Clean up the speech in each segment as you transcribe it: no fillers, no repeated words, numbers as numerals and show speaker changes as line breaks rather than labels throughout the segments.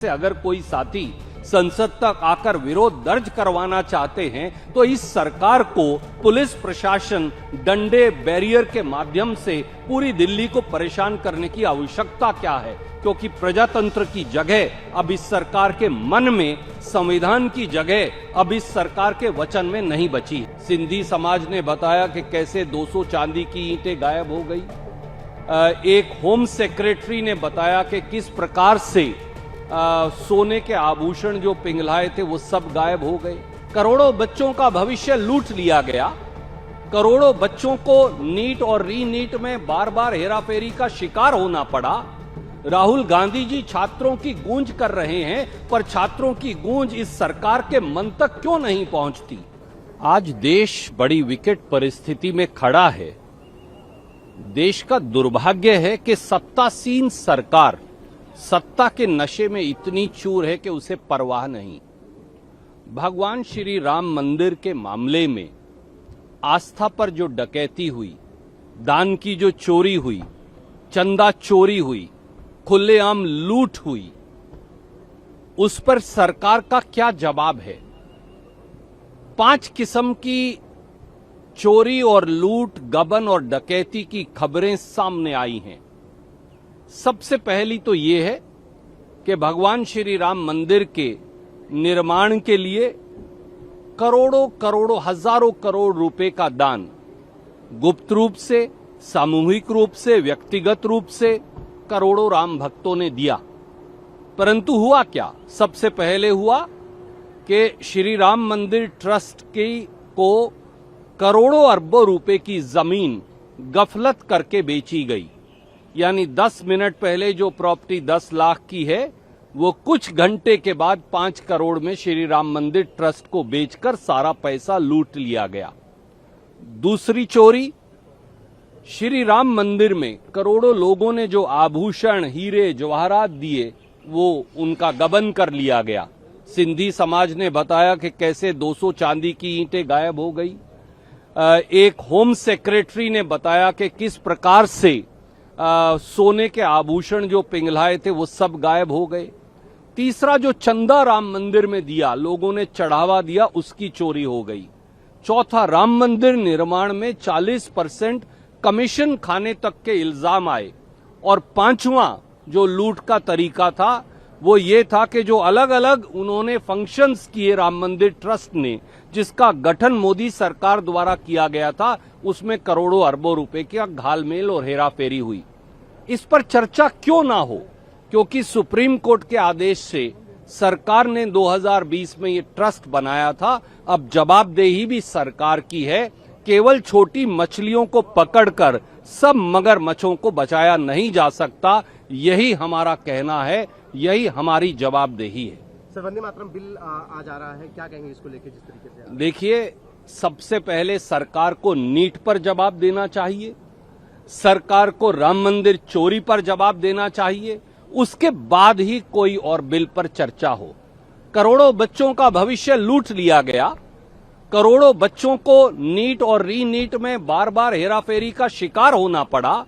से अगर कोई साथी संसद तक आकर विरोध दर्ज करवाना चाहते हैं तो इस सरकार को पुलिस प्रशासन डंडे बैरियर के माध्यम से पूरी दिल्ली को परेशान करने की आवश्यकता क्या है, क्योंकि प्रजातंत्र की जगह अब इस सरकार के मन में, संविधान की जगह अब इस सरकार के वचन में नहीं बची। सिंधी समाज ने बताया कि कैसे 200 चांदी की ईंटें गायब हो गई। एक होम सेक्रेटरी ने बताया कि किस प्रकार से सोने के आभूषण जो पिघलाए थे वो सब गायब हो गए। करोड़ों बच्चों का भविष्य लूट लिया गया। करोड़ों बच्चों को नीट और रीनीट में बार बार हेराफेरी का शिकार होना पड़ा। राहुल गांधी जी छात्रों की गूंज कर रहे हैं, पर छात्रों की गूंज इस सरकार के मन तक क्यों नहीं पहुंचती। आज देश बड़ी विकट परिस्थिति में खड़ा है। देश का दुर्भाग्य है कि सत्तासीन सरकार सत्ता के नशे में इतनी चूर है कि उसे परवाह नहीं। भगवान श्री राम मंदिर के मामले में आस्था पर जो डकैती हुई, दान की जो चोरी हुई, चंदा चोरी हुई, खुलेआम लूट हुई, उस पर सरकार का क्या जवाब है। 5 किस्म की चोरी और लूट, गबन और डकैती की खबरें सामने आई हैं। सबसे पहली तो ये है कि भगवान श्री राम मंदिर के निर्माण के लिए करोड़ों करोड़ों, हजारों करोड़ रुपए का दान गुप्त रूप से, सामूहिक रूप से, व्यक्तिगत रूप से करोड़ों राम भक्तों ने दिया। परंतु हुआ क्या? सबसे पहले हुआ कि श्री राम मंदिर ट्रस्ट को करोड़ों अरबों रुपए की जमीन गफलत करके बेची गई। यानी 10 मिनट पहले जो प्रॉपर्टी 10 लाख की है वो कुछ घंटे के बाद 5 करोड़ में श्री राम मंदिर ट्रस्ट को बेचकर सारा पैसा लूट लिया गया। दूसरी चोरी, श्री राम मंदिर में करोड़ों लोगों ने जो आभूषण, हीरे जवाहरात दिए वो उनका गबन कर लिया गया। सिंधी समाज ने बताया कि कैसे 200 चांदी की ईंटें गायब हो गई। एक होम सेक्रेटरी ने बताया कि किस प्रकार से सोने के आभूषण जो पिघलाए थे वो सब गायब हो गए। तीसरा, जो चंदा राम मंदिर में दिया, लोगों ने चढ़ावा दिया, उसकी चोरी हो गई। चौथा, राम मंदिर निर्माण में 40% कमीशन खाने तक के इल्जाम आए। और पांचवा जो लूट का तरीका था वो ये था कि जो अलग अलग उन्होंने फंक्शंस किए राम मंदिर ट्रस्ट ने, जिसका गठन मोदी सरकार द्वारा किया गया था, उसमें करोड़ों अरबों रुपए का घालमेल और हेराफेरी हुई। इस पर चर्चा क्यों ना हो? क्योंकि सुप्रीम कोर्ट के आदेश से सरकार ने 2020 में ये ट्रस्ट बनाया था। अब जवाबदेही भी सरकार की है। केवल छोटी मछलियों को पकड़कर सब मगरमच्छों को बचाया नहीं जा सकता। यही हमारा कहना है, यही हमारी जवाबदेही है।
सर, वंदे मातरम बिल आ जा रहा है, क्या कहेंगे इसको लेकर? जिस तरीके से
देखिए, सबसे पहले सरकार को नीट पर जवाब देना चाहिए, सरकार को राम मंदिर चोरी पर जवाब देना चाहिए, उसके बाद ही कोई और बिल पर चर्चा हो। करोड़ों बच्चों का भविष्य लूट लिया गया। करोड़ों बच्चों को नीट और रीनीट में बार बार हेराफेरी का शिकार होना पड़ा।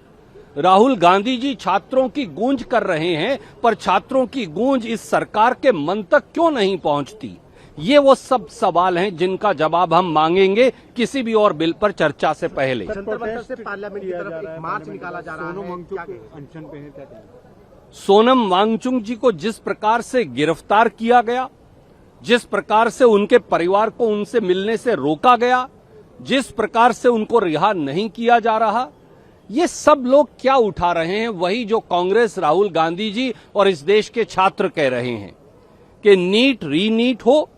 राहुल गांधी जी छात्रों की गूंज कर रहे हैं, पर छात्रों की गूंज इस सरकार के मन तक क्यों नहीं पहुंचती। ये वो सब सवाल हैं जिनका जवाब हम मांगेंगे किसी भी और बिल पर चर्चा से पहले।
से पार्लियामेंट की तरफ एक मार्च निकाला जा रहा है।
सोनम वांगचुक जी को जिस प्रकार से गिरफ्तार किया गया, जिस प्रकार से उनके परिवार को उनसे मिलने से रोका गया, जिस प्रकार से उनको रिहा नहीं किया जा रहा, ये सब लोग क्या उठा रहे हैं? वही जो कांग्रेस, राहुल गांधी जी और इस देश के छात्र कह रहे हैं कि नीट रीनीट हो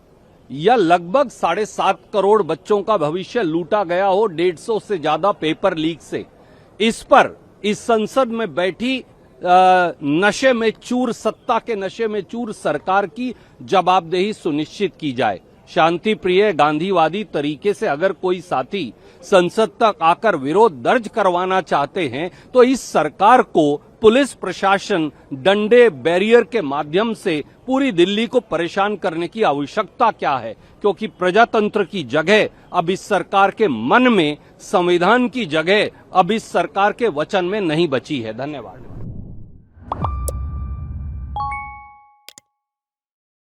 या लगभग 7.5 करोड़ बच्चों का भविष्य लूटा गया हो 150 से ज्यादा पेपर लीक से। इस पर इस संसद में बैठी नशे में चूर, सत्ता के नशे में चूर सरकार की जवाबदेही सुनिश्चित की जाए। शांति प्रिय, गांधीवादी तरीके से अगर कोई साथी संसद तक आकर विरोध दर्ज करवाना चाहते हैं तो इस सरकार को पुलिस प्रशासन डंडे बैरियर के माध्यम से पूरी दिल्ली को परेशान करने की आवश्यकता क्या है, क्योंकि प्रजातंत्र की जगह अब इस सरकार के मन में, संविधान की जगह अब इस सरकार के वचन में नहीं बची है। धन्यवाद।